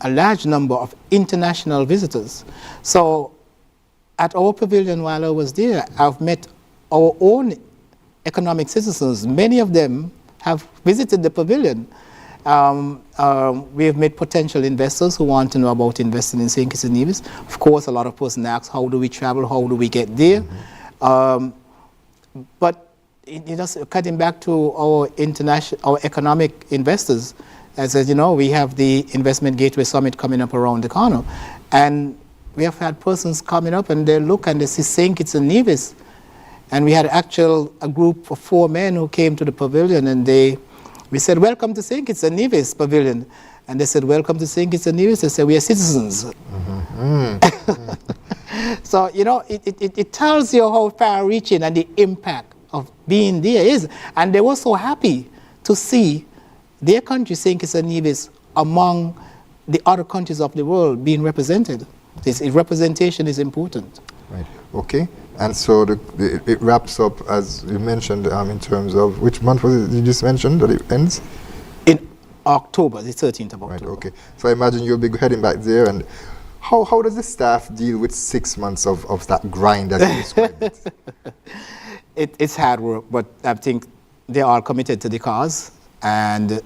[SPEAKER 6] large number of international visitors. So at our pavilion while I was there, I've met our own economic citizens. Many of them have visited the pavilion. We have met potential investors who want to know about investing in St. Kitts and Nevis. Of course, a lot of persons ask, how do we travel? How do we get there? But cutting back to our economic investors, as we have the Investment Gateway Summit coming up around the corner, and we have had persons coming up and they look and they see St. Kitts and Nevis, and we had a group of 4 men who came to the pavilion, and we said, welcome to St. Kitts and Nevis pavilion, and they said, welcome to St. Kitts and Nevis. They said, we are citizens. So, it tells you how far-reaching and the impact of being there is. And they were so happy to see their country, St. Kitts and Nevis, among the other countries of the world being represented. Representation is important.
[SPEAKER 2] Right. Okay. And so it wraps up, as you mentioned, in terms of, which month was it you just mentioned that it ends?
[SPEAKER 6] In October, the 13th of October.
[SPEAKER 2] Right, okay. So I imagine you'll be heading back there, and how does the staff deal with 6 months of that grind as you described it?
[SPEAKER 6] It's hard work, but I think they are committed to the cause, and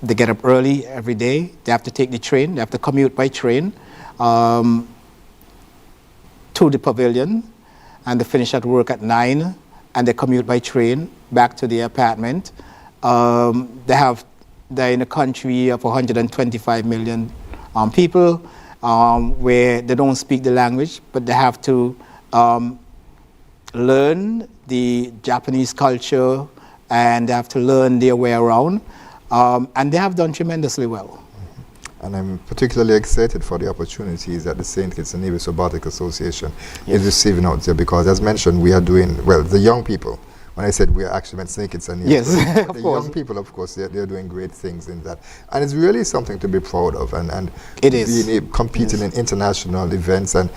[SPEAKER 6] they get up early every day. They have to take the train. They have to commute by train to the pavilion, and they finish at work at 9, and they commute by train back to the apartment. They're in a country of 125 million people, where they don't speak the language, but they have to learn the Japanese culture, and they have to learn their way around, and they have done tremendously well.
[SPEAKER 2] And I'm particularly excited for the opportunities that the St. Kitts and Nevis Robotics Association is receiving out there, because, as mentioned, we are doing, well, the young people, when I said we are actually meant St. Kitts and Nevis.
[SPEAKER 6] Yes,
[SPEAKER 2] the young people, of course, they're doing great things in that. And it's really something to be proud of. And
[SPEAKER 6] it is.
[SPEAKER 2] Competing in international events and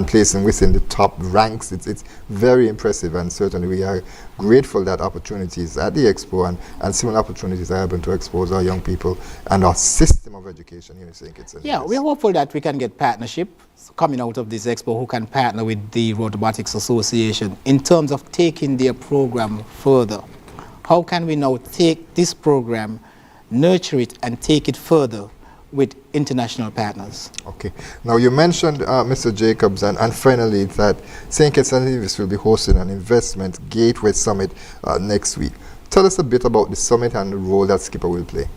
[SPEAKER 2] placing within the top ranks, it's very impressive. And certainly we are grateful that opportunities at the Expo and similar opportunities are able to expose our young people and our system of education here in St. Kitts and Nevis.
[SPEAKER 6] We're hopeful that we can get partnership coming out of this Expo who can partner with the Robotics Association in terms of taking their program further. How can we now take this program, nurture it, and take it further with international partners? Okay.
[SPEAKER 2] Now you mentioned, Mr. Jacobs, and finally that St. Kitts and Nevis will be hosting an Investment Gateway Summit next week. Tell us a bit about the summit and the role that SKIPA will play.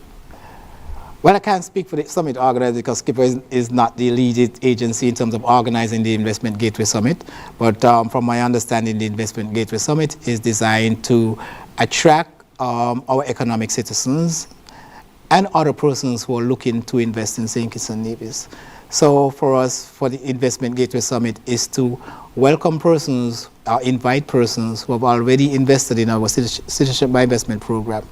[SPEAKER 6] Well, I can't speak for the summit organizer because SKIPA is not the lead agency in terms of organizing the Investment Gateway Summit. But from my understanding, the Investment Gateway Summit is designed to attract our economic citizens and other persons who are looking to invest in St. Kitts and Nevis. So for us, for the Investment Gateway Summit is to welcome persons, invite persons who have already invested in our Citizenship by Investment program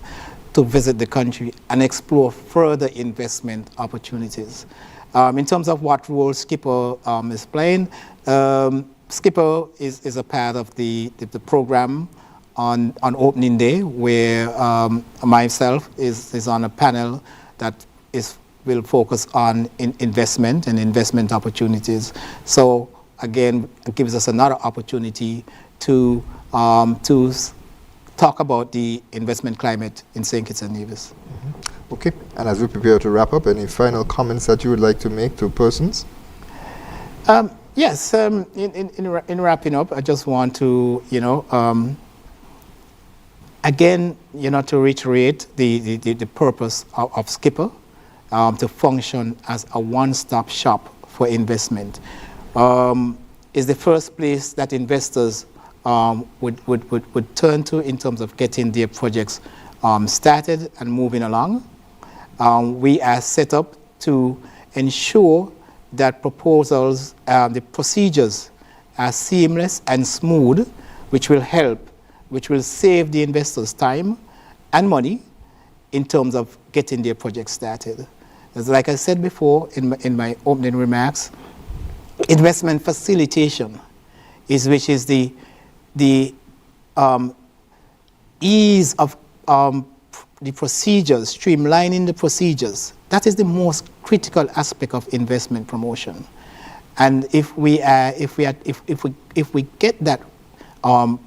[SPEAKER 6] to visit the country and explore further investment opportunities. In terms of what role SKIPA is playing, SKIPA is a part of the program on opening day, where myself is on a panel that will focus on investment and investment opportunities. So again, it gives us another opportunity to talk about the investment climate in St. Kitts and Nevis.
[SPEAKER 2] Mm-hmm. Okay, and as we prepare to wrap up, any final comments that you would like to make to persons?
[SPEAKER 6] Yes, in wrapping up, I just want to, again, to reiterate the purpose of SKIPA, to function as a one-stop shop for investment. Is the first place that investors would turn to in terms of getting their projects started and moving along. We are set up to ensure that proposals, the procedures are seamless and smooth, which will save the investors time and money in terms of getting their projects started. As like I said before in my opening remarks, investment facilitation is the ease of the procedures, streamlining the procedures. That is the most critical aspect of investment promotion. And if we get that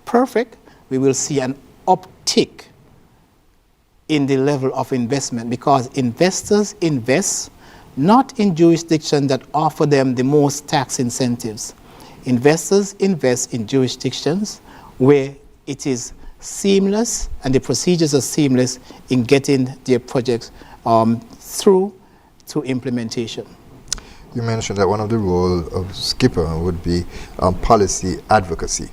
[SPEAKER 6] perfect, we will see an uptick in the level of investment, because investors invest not in jurisdictions that offer them the most tax incentives. Investors invest in jurisdictions where it is seamless and the procedures are seamless in getting their projects through to implementation.
[SPEAKER 2] You mentioned that one of the roles of SKIPA would be policy advocacy.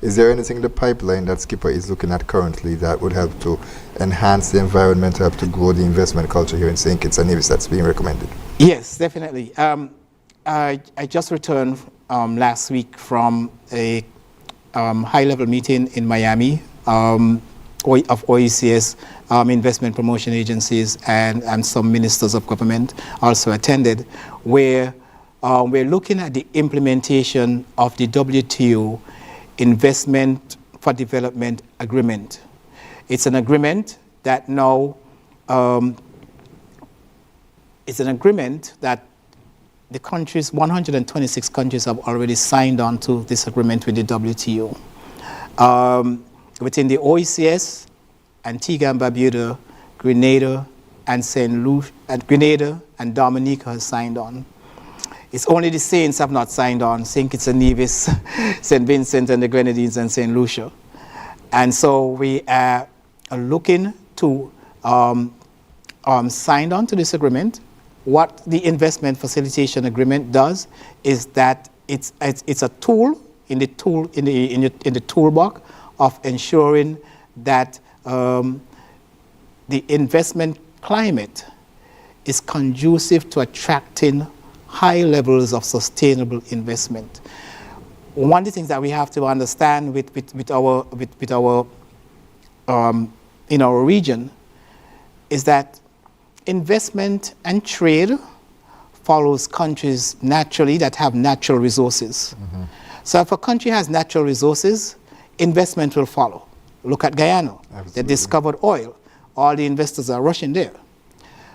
[SPEAKER 2] Is there anything in the pipeline that SKIPA is looking at currently that would help to enhance the environment, help to grow the investment culture here in St. Kitts and Nevis that's being recommended?
[SPEAKER 6] Yes, definitely. I just returned last week from a high-level meeting in Miami of OECS investment promotion agencies, and some ministers of government also attended, where we're looking at the implementation of the WTO Investment for Development Agreement. It's an agreement that now, it's an agreement that the countries, 126 countries have already signed on to this agreement with the WTO. Within the OECS, Antigua and Barbuda, Grenada and Dominica has signed on. It's only the Saints have not signed on: St. Kitts and Nevis, St. Vincent and the Grenadines, and St. Lucia. And so we are looking to sign on to this agreement. What the investment facilitation agreement does is that it's a tool in the toolbox of ensuring that the investment climate is conducive to attracting high levels of sustainable investment. One of the things that we have to understand with our in our region is that investment and trade follows countries naturally that have natural resources. Mm-hmm. So if a country has natural resources, investment will follow. Look at Guyana. Absolutely. They discovered oil. All the investors are rushing there.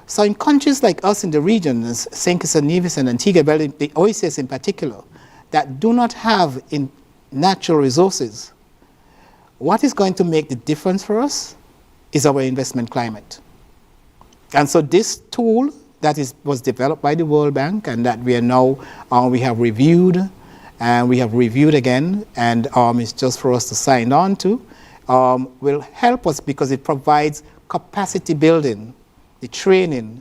[SPEAKER 6] So in countries like us in the region, St. Kitts and Nevis and Antigua, the OECS in particular, that do not have natural resources, what is going to make the difference for us is our investment climate. And so this tool that was developed by the World Bank and that we are now, we have reviewed and we have reviewed again, and it's just for us to sign on to, will help us because it provides capacity building, the training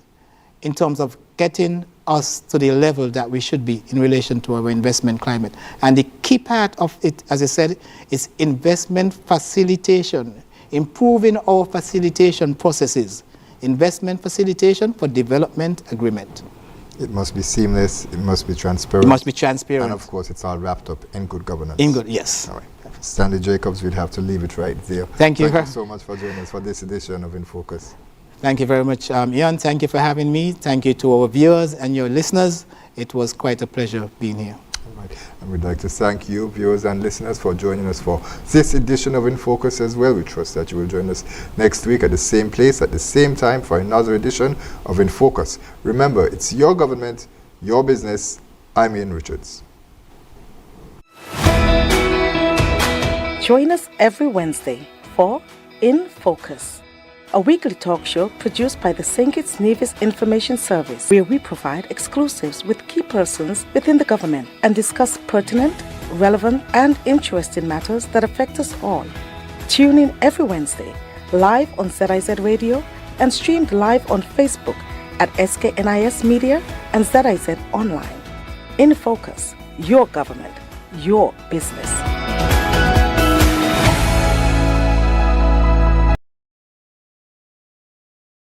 [SPEAKER 6] in terms of getting us to the level that we should be in relation to our investment climate. And the key part of it, as I said, is investment facilitation, improving our facilitation processes, investment facilitation for development agreement.
[SPEAKER 2] It must be seamless, it must be transparent.
[SPEAKER 6] It must be transparent.
[SPEAKER 2] And of course, it's all wrapped up in good governance.
[SPEAKER 6] In good, yes.
[SPEAKER 2] All right. Stanley Jacobs, we'd have to leave it right there.
[SPEAKER 6] Thank you.
[SPEAKER 2] Thank you so much for joining us for this edition of InFocus.
[SPEAKER 6] Thank you very much, Ian. Thank you for having me. Thank you to our viewers and your listeners. It was quite a pleasure being here.
[SPEAKER 2] All right. And we'd like to thank you, viewers and listeners, for joining us for this edition of InFocus as well. We trust that you will join us next week at the same place, at the same time, for another edition of InFocus. Remember, it's your government, your business. I'm Ian Richards.
[SPEAKER 1] Join us every Wednesday for InFocus, a weekly talk show produced by the St. Nevis Information Service, where we provide exclusives with key persons within the government and discuss pertinent, relevant, and interesting matters that affect us all. Tune in every Wednesday, live on ZIZ Radio and streamed live on Facebook at SKNIS Media and ZIZ Online. InFocus, your government, your business.